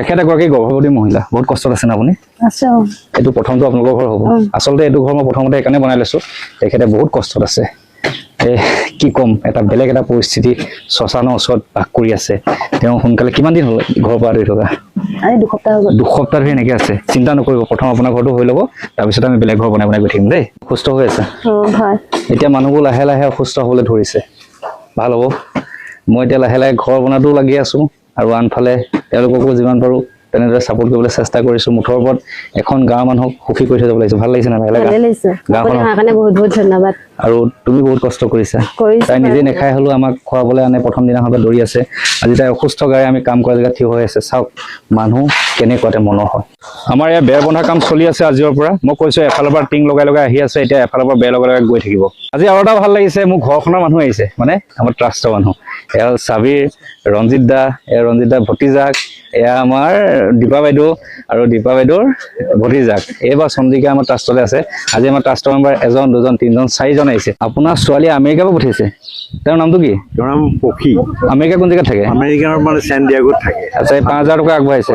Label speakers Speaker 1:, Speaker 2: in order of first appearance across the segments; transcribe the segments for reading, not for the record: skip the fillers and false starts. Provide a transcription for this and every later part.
Speaker 1: এখেত এগৰাকী গৰ্ভৱতী মহিলা বহুত কষ্টত আছে না আপুনি
Speaker 2: আছে
Speaker 1: এইটো প্ৰথমটো আপোনালোকৰ ঘৰ হ'ব আচলতে এইটো ঘৰ মই প্ৰথমতে এইকাৰণে বনাই লৈছো তেখেতে বহুত কষ্টত আছে কি কম এটা বেলেগ এটা পৰিস্থিতি শ্মশানৰ ওচৰত বাস কৰি আছে তেওঁ সোনকালে কিমান দিন হ'ল ঘৰৰ পৰা আঁতৰি থকা
Speaker 2: আজি দুসপ্তাহ
Speaker 1: ধৰি এনেকৈ আছে চিন্তা নকৰিব প্ৰথম আপোনাৰ ঘৰটো হৈ ল'ব তাৰপিছত আমি বেলেগ ঘৰ বনাই গৈ থাকিম দেই সুস্থ হৈ আছে এতিয়া মানুহবোৰ লাহে লাহে অসুস্থ হ'বলৈ ধৰিছে ভাল হ'ব মই এতিয়া লাহে লাহে ঘৰ বনাতো লাগি আছো আৰু আনফালে তেওঁলোককো যিমান পাৰো তেনেদৰে সাপোৰ্ট কৰিবলৈ চেষ্টা কৰিছো মুঠৰ ওপৰত এখন গাঁৱৰ মানুহক সুখী কৰি থৈ যাব লাগিছে ভাল লাগিছে না গাঁওখনৰ
Speaker 2: কাৰণে বহুত বহুত ধন্যবাদ
Speaker 1: আৰু তুমি বহুত কষ্ট কৰিছা তাই নিজে নেখাই হলো আমাক খোৱাবলৈ আনে প্ৰথম দিনাখনতে দৌৰি আছে আজি তাই অসুস্থ গায়ে আমি কাম কৰা জেগাত থিয় হৈ আছে চাওক মানুহ কেনেকুৱাতে মনৰ হয় আমাৰ ইয়াত বেৰ বন্ধা কাম চলি আছে আজিৰ পৰা মই কৈছো এফালৰ পৰা টিং লগাই লগাই আহি আছে এতিয়া এফালৰ পৰা বেৰ লগাই লগাই গৈ থাকিব আজি আৰু এটা ভাল লাগিছে মোৰ ঘৰখনৰ মানুহ আহিছে মানে আমাৰ ট্ৰাষ্টৰ মানুহ এয়া সাবিৰ ৰঞ্জিত দা ভতিজাক এয়া আমাৰ দীপা বাইদেউ আৰু দীপা বাইদেউৰ ভতিজাক এইবাৰ চন্দ্ৰিকা আমাৰ ট্ৰাষ্টলৈ আছে আজি আমাৰ ট্ৰাষ্টৰ মেম্বাৰ এজন দুজন তিনিজন চাৰিজন আহিছে আপোনাৰ ছোৱালী আমেৰিকাৰ পৰা পঠিয়াইছে তেওঁৰ নামটো কি
Speaker 3: তেওঁৰ নাম পখী
Speaker 1: আমেৰিকা কোন জেগাত থাকে
Speaker 3: আমেৰিকাৰ মানে ছেন ডিয়েগোত থাকে
Speaker 1: আচ্ছা 5,000 টকা আগবঢ়াইছে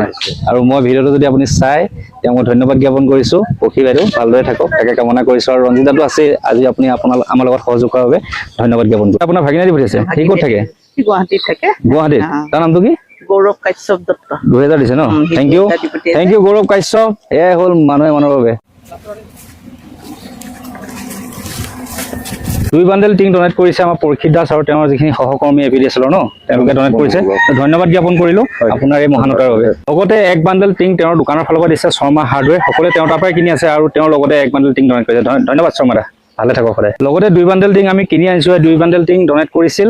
Speaker 1: আৰু মই ভিডিঅ'টো যদি আপুনি চাই তেওঁক মই ধন্যবাদ জ্ঞাপন কৰিছো পখী বাইদেউ ভালদৰে থাকক তাকে কামনা কৰিছো আৰু ৰঞ্জিতাটো আছে আজি আপুনি আমাৰ লগত সহযোগ কৰাৰ বাবে ধন্যবাদ জ্ঞাপন কৰিছো আপোনাৰ ভাগিনাদি পঠিয়াইছে সি ক'ত থাকে
Speaker 2: গুৱাহাটীত থাকে
Speaker 1: গুৱাহাটীত তাৰ নামটো কি
Speaker 2: গৌৰৱ কাশ্যপ দত্ত
Speaker 1: 2000 দিছে ন থেংক ইউ গৌৰৱ কাশ্যপ এয়াই হ'ল মানুহে মানুহৰ বাবে 2 বান্ডেল টিং ডনেট কৰিছে আমাৰ পৰীক্ষিত দাস আৰু তেওঁৰ যিখিনি সহকৰ্মী এপিডিএছএলৰ ন তেওঁলোকে ডনেট কৰিছে ধন্যবাদ জ্ঞাপন কৰিলো আপোনাৰ এই মহানতাৰ বাবে লগতে 1 বান্ডেল টিং তেওঁৰ দোকানৰ ফালৰ পৰা দিছে শৰ্মা হাৰ্ডৱেৰ সকলোৱে তেওঁৰ তাৰ পৰাই কিনি আছে আৰু তেওঁৰ লগতে 1 বান্ডেল টিং ডনেট কৰিছে ধন্যবাদ শৰ্মা দা ভালে থাকক সদায় লগতে 2 বান্ডেল টিং আমি কিনি আনিছো 2 বান্ডেল টিং ডনেট কৰিছিল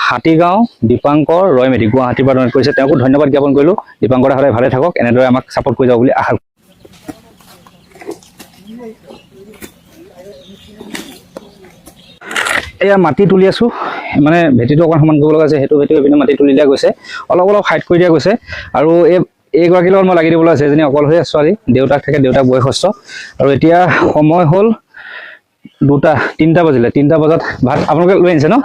Speaker 1: হাতীগাঁও দীপাংকৰ ৰয়মেধি গুৱাহাটীৰ পৰা ডনেট কৰিছে তেওঁকো ধন্যবাদ জ্ঞাপন কৰিলো দীপাংকৰ সদায় ভালে থাকক এনেদৰে আমাক সাপোৰ্ট কৰি যাব বুলি আশা এয়া মাটি তুলি আছো মানে ভেটিটো অকণ সমান কৰিব লগা আছে সেইটো ভেটি পিনে মাটি তুলি দিয়া গৈছে অলপ হাইট কৰি দিয়া গৈছে আৰু এইগৰাকীৰ লগত মই লাগি দিবলৈ আছে এজনী অকলশৰীয়া ছোৱালী দেউতাক থাকে দেউতাক বয়সস্থ আৰু এতিয়া সময় হ'ল 3টা বাজিলে 3টা বজাত ভাত আপোনালোকে লৈ আনিছে ন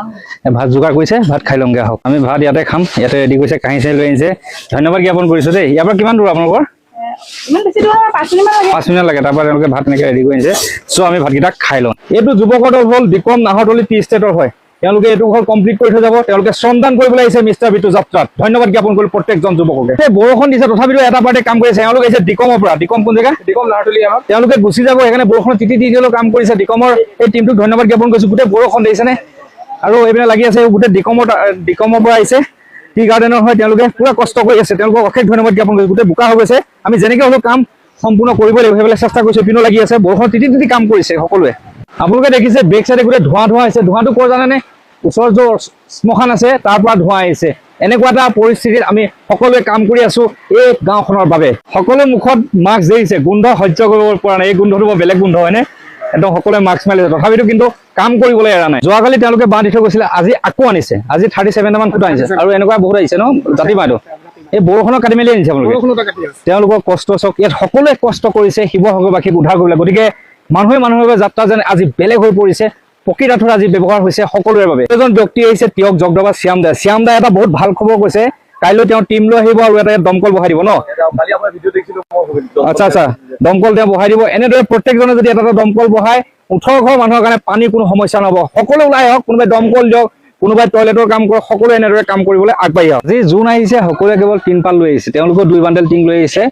Speaker 1: ভাত যোগাৰ কৰিছে ভাত খাই লওঁগে আহক আমি ভাত ইয়াতে খাম ইয়াতে ৰেডি কৰিছে কাঁহী চাহি লৈ আনিছে ধন্যবাদ জ্ঞাপন কৰিছো দেই ইয়াৰ পৰা কিমান দূৰ আপোনালোকৰ 5 মিনিট লাগে তাৰপৰা তেওঁলোকে ভাত এনেকৈ ৰেডি কৰি আনিছে চ' আমি ভাতকেইটা খাই লওঁ এইটো যুৱকৰ দল হ'ল বিক্ৰম নাহৰতলী টি ষ্টেটৰ হয় তেওঁলোকে এইটো ঘৰ কমপ্লিট কৰি থৈ যাব তেওঁলোকে শ্ৰমদান কৰিবলৈ আহিছে মিষ্টাৰ বিটু যাত্ৰাত ধন্যবাদ জ্ঞাপন কৰিলো প্ৰত্যেকজন যুৱককে বৰষুণ দিছে তথাপিতো এটা পাৰ্টিয়ে কাম কৰিছে তেওঁলোকে আহিছে ডিকমৰ পৰা ডিকম কোন জেগা ডিকম নাহৰতলী তেওঁলোকে গুচি যাব সেইকাৰণে বৰষুণ তিতি দিলেও কাম কৰিছে ডিকমৰ এই টিমটোক ধন্যবাদ জ্ঞাপন কৰিছো গোটেই বৰষুণ দিছেনে আৰু এইপিনে লাগি আছে গোটেই ডিকমৰ পৰা আহিছে টি গাৰ্ডেনৰ হয় তেওঁলোকে পুৰা কষ্ট কৰি আছে তেওঁলোকক অশেষ ধন্যবাদ জ্ঞাপন কৰিছো গোটেই বোকা হৈ গৈছে আমি যেনেকৈ হ'লেও কাম সম্পূৰ্ণ কৰিব লাগিব সেইবিলাক চেষ্টা কৰিছো পিনো লাগি আছে বৰষুণ তিতি কাম কৰিছে সকলোৱে আপোনালোকে দেখিছে বেক চাইডে গোটেই ধোঁৱা হৈছে ধোঁৱাটো ক'ৰ জানেনে ওচৰত য'ৰ শ্মশান আছে তাৰ পৰা ধোঁৱা আহিছে এনেকুৱা এটা পৰিস্থিতিত আমি সকলোৱে কাম কৰি আছো এই গাঁওখনৰ বাবে সকলোৱে মুখত মাস্ক দিছে গোন্ধ সহ্য কৰিব পৰা নাই এই গোন্ধটো বৰ বেলেগ গোন্ধ হয়নে একদম সকলোৱে মাস্ক মাৰিছে তথাপিতো কিন্তু কাম কৰিবলৈ এৰা নাই যোৱাকালি তেওঁলোকে বান্ধ দি থৈ গৈছিলে আজি আকৌ আনিছে আজি 37 মান ফুট আনিছে আৰু এনেকুৱা বহুত আহিছে ন জাতি বাইদেউ এই বৰষুণৰ কাটি মেলি আনিছে আপোনালোকে তেওঁলোকৰ কষ্ট চক ইয়াত সকলোৱে কষ্ট কৰিছে শিৱসাগৰবাসীক উদ্ধাৰ কৰিবলৈ গতিকে মানুহৰ বাবে যাত্ৰা যেন আজি বেলেগ হৈ পৰিছে প্ৰকৃত অৰ্থত আজি ব্যৱহাৰ হৈছে সকলোৰে বাবে এজন ব্যক্তি আহিছে তিয়ক জগদবা শ্যাম দা এটা বহুত ভাল খবৰ কৈছে কাইলৈ তেওঁ টিম লৈ আহিব আৰু এটা দমকল বহাই দিব ন আচ্ছা দমকল তেওঁ বহাই দিব এনেদৰে প্ৰত্যেকজনে যদি এটা দমকল বহাই 18 ঘৰ মানুহৰ কাৰণে পানীৰ কোনো সমস্যা নহব সকলো ওলাই আহক কোনোবাই দমকল দিয়ক কোনোবাই টয়লেটৰ কাম কৰক সকলোৱে এনেদৰে কাম কৰিবলৈ আগবাঢ়ি আহক যি জোন আহিছে সকলোৱে কেৱল 3 পাল লৈ আহিছে তেওঁলোকৰ 2 বান্ডেল টিং লৈ আহিছে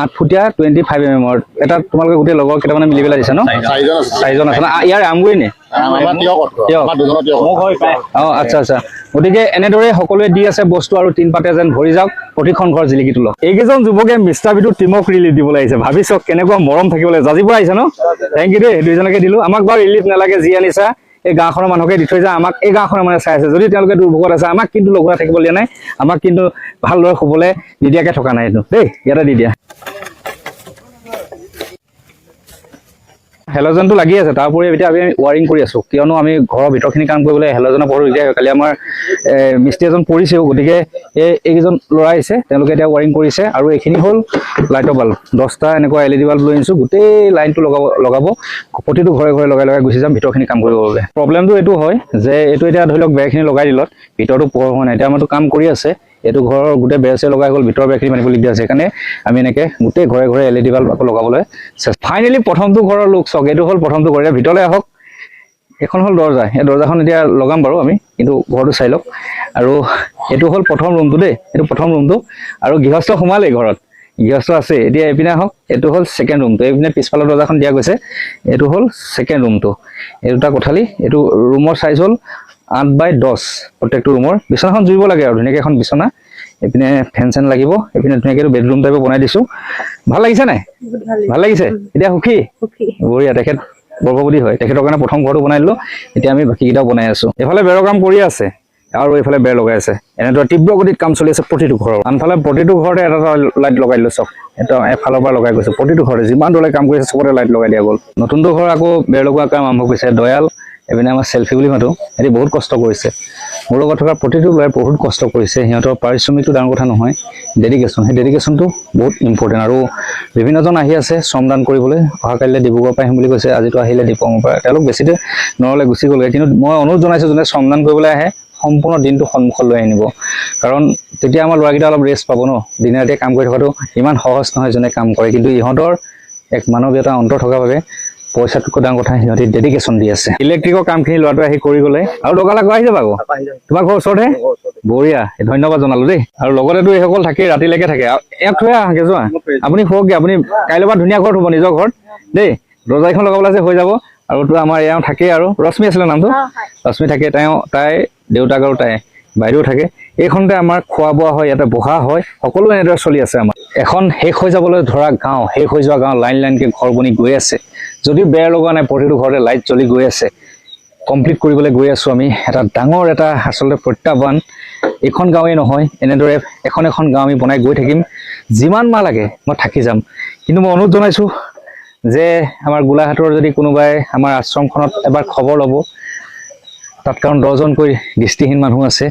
Speaker 1: 8 ফুটীয়া 25 mm এটা তোমালোকে গোটেই লগৰ কেইটামানে মিলি পেলাই দিছে ন 4জন আছে না ইয়াৰ আমগুৰি নে আচ্ছা গতিকে এনেদৰে সকলোৱে দি আছে বস্তু আৰু 3 পাতে যেন ভৰি যাওক প্ৰতিখন ঘৰ জিলিকি তোলক এইকেইজন যুৱকে মিষ্টাৰ বিটু টিমক ৰিলিফ দিবলৈ আহিছে ভাবিছক কেনেকুৱা মৰম থাকিবলৈ জাজিব আহিছে ন থেংক ইউ দেই দুইজনকে দিলো আমাক বাৰু ৰিলিফ নালাগে যি আনিছা এই গাঁওখনৰ মানুহকে দি থৈ যায় আমাক এই গাঁওখনৰ মানে চাই আছে যদি তেওঁলোকে দুৰ্ভোগত আছে আমাক কিন্তু লঘোৱা থাকিব দিয়া নাই আমাক কিন্তু ভালদৰে শুবলৈ নিদিয়াকৈ থকা নাই এইটো দেই ইয়াতে দি দিয়া হেলোজনটো লাগি আছে তাৰ উপৰি এতিয়া আমি ৱাৰিং কৰি আছো কিয়নো আমি ঘৰৰ ভিতৰখিনি কাম কৰিবলৈ হেলোজনৰ বহুত দিগদাৰ হয় কালি আমাৰ মিস্ত্ৰী এজন পৰিছেও গতিকে এইকেইজন ল'ৰা আহিছে তেওঁলোকে এতিয়া ৱাৰিং কৰিছে আৰু এইখিনি হ'ল লাইটৰ বাল্ব 10টা এনেকুৱা LED বাল্ব লৈ আনিছো গোটেই লাইনটো লগাব প্ৰতিটো ঘৰে ঘৰে লগাই গুচি যাম ভিতৰখিনি কাম কৰিব বাবে প্ৰব্লেমটো এইটো হয় যে এইটো এতিয়া ধৰি লওক বেৰখিনি লগাই দিলত ভিতৰটো পোহৰ হোৱা নাই এতিয়া আমাৰতো কাম কৰি আছে এইটো ঘৰৰ গোটেই বেৰ চেৰ লগাই গ'ল, ভিতৰৰ বেৰখিনি মানিব দিগদাৰ আছে, সেইকাৰণে আমি এনেকৈ গোটেই ঘৰে ঘৰে LED বাল্ব আকৌ লগাবলৈ ফাইনেলি প্ৰথমটো ঘৰৰ লুক চাওক। এইটো হ'ল প্ৰথমটো ঘৰ। এতিয়া ভিতৰলৈ আহক। এখন হ'ল দৰ্জা, এই দৰ্জাখন এতিয়া লগাম বাৰু আমি, কিন্তু ঘৰটো চাই লওক। আৰু এইটো হ'ল প্ৰথম ৰুমটো দেই, এইটো প্ৰথম ৰুমটো। আৰু গৃহস্থ সোমালেই ঘৰত, গৃহস্থ আছে। এতিয়া এইপিনে আহক, এইটো হ'ল ছেকেণ্ড ৰুমটো। এইপিনে পিছফালৰ দৰ্জাখন দিয়া গৈছে, এইটো হ'ল ছেকেণ্ড ৰুমটো। এই দুটা কোঠালি। এইটো ৰুমৰ চাইজ হ'ল 8x10 প্ৰত্যেকটো ৰুমৰ। বিচনাখন জুৰিব লাগে আৰু ধুনীয়াকৈ এখন বিচনা। এইপিনে ফেন চেন লাগিব। এইপিনে ধুনীয়াকৈ বেডৰুম টাইপৰ বনাই দিছোঁ। ভাল লাগিছে নাই? ভাল লাগিছে? এতিয়া সুখী? বঢ়িয়া। তেখেত গৰ্ভৱতী হয়, তেখেতৰ কাৰণে প্ৰথম ঘৰটো বনাই দিলোঁ। এতিয়া আমি বাকীকেইটাও বনাই আছোঁ। এইফালে বেৰৰ কাম কৰি আছে আৰু এইফালে বেৰ লগাই আছে। এনেদৰে তীব্ৰ গতিত কাম চলি আছে প্ৰতিটো ঘৰৰ। আনফালে প্ৰতিটো ঘৰতে এটা এটা লাইট লগাই দিলোঁ চব। এটা এফালৰ পৰা লগাই গৈছে প্ৰতিটো ঘৰতে, যিমান দূৰলৈ কাম কৰিছে চবতে লাইট লগাই দিয়া গ'ল। নতুনটো ঘৰ আকৌ বেৰ লগোৱা কাম আৰম্ভ কৰিছে। দয়াল, এইপিনে আমাৰ চেল্ফি বুলি মাতোঁ, সিহঁতি বহুত কষ্ট কৰিছে। মোৰ লগত থকা প্ৰতিটো ল'ৰাই বহুত কষ্ট কৰিছে। সিহঁতৰ পাৰিশ্ৰমিকটো ডাঙৰ কথা নহয়, ডেডিকেশ্যন। সেই ডেডিকেশ্যনটো বহুত ইম্পৰ্টেণ্ট। আৰু বিভিন্নজন আহি আছে শ্ৰমদান কৰিবলৈ। অহাকালিলৈ ডিব্ৰুগড়ৰ পৰা আহিম বুলি কৈছে, আজিতো আহিলে ডিব্ৰুগড়ৰ পৰা। তেওঁলোক বেছিতে নৰলৈ গুচি গ'লগৈ, কিন্তু মই অনুৰোধ জনাইছোঁ যোনে শ্ৰমদান কৰিবলৈ আহে সম্পূৰ্ণ দিনটো সন্মুখত লৈ আনিব। কাৰণ তেতিয়া আমাৰ ল'ৰাকেইটা অলপ ৰেষ্ট পাব ন। দিনে ৰাতিয়ে কাম কৰি থকাটো ইমান সহজ নহয় যোনে কাম কৰে, কিন্তু ইহঁতৰ এক মানৱীয়তা অন্তৰ থকাৰ বাবে পইচাটোতকৈ ডাঙৰ কথা, সিহঁতি ডেডিকেশ্যন দি আছে। ইলেক্ট্ৰিকৰ কামখিনি ল'ৰাটোৱে আহি কৰি গ'লে। আৰু লগা লগ আহি যাবা আকৌ, তোমাৰ ঘৰ ওচৰতহে? বঢ়িয়া, ধন্যবাদ জনালোঁ দেই। আৰু লগতেতো এইসকল থাকেই, ৰাতিলৈকে থাকে। ইয়াক থৈ আহাগে যোৱা, আপুনি শুৱকগে। আপুনি কাইলৈ পৰা ধুনীয়া ঘৰত হ'ব নিজৰ ঘৰত দেই। দৰ্জাখন লগাবলৈ আছে, হৈ যাব। আৰু তো আমাৰ এওঁ থাকেই। আৰু ৰশ্মি আছিলে নামটো, ৰশ্মি থাকে। তাই দেউতাক আৰু তাই বাইদেউ থাকে। এইখনতে আমাৰ খোৱা বোৱা হয়, ইয়াতে বহা হয়, সকলো এনেদৰে চলি আছে আমাৰ। এখন শেষ হৈ যাবলৈ ধৰা গাঁও, শেষ হৈ যোৱা গাঁও, লাইন লাইনকৈ ঘৰ বনি গৈ আছে। যদিও বেৰ লগোৱা নাই, প্ৰতিটো ঘৰতে লাইট জ্বলি গৈ আছে। কমপ্লিট কৰিবলৈ গৈ আছোঁ আমি। এটা ডাঙৰ এটা আচলতে প্ৰত্যাহ্বান। এইখন গাঁৱেই নহয়, এনেদৰে এখন এখন গাঁও আমি বনাই গৈ থাকিম। যিমান মাহ লাগে মই থাকি যাম। কিন্তু মই অনুৰোধ জনাইছোঁ যে আমাৰ গোলাঘাটৰ যদি কোনোবাই আমাৰ আশ্ৰমখনত এবাৰ খবৰ ল'ব, তাত কাৰণ 10জনকৈ দৃষ্টিহীন মানুহ আছে।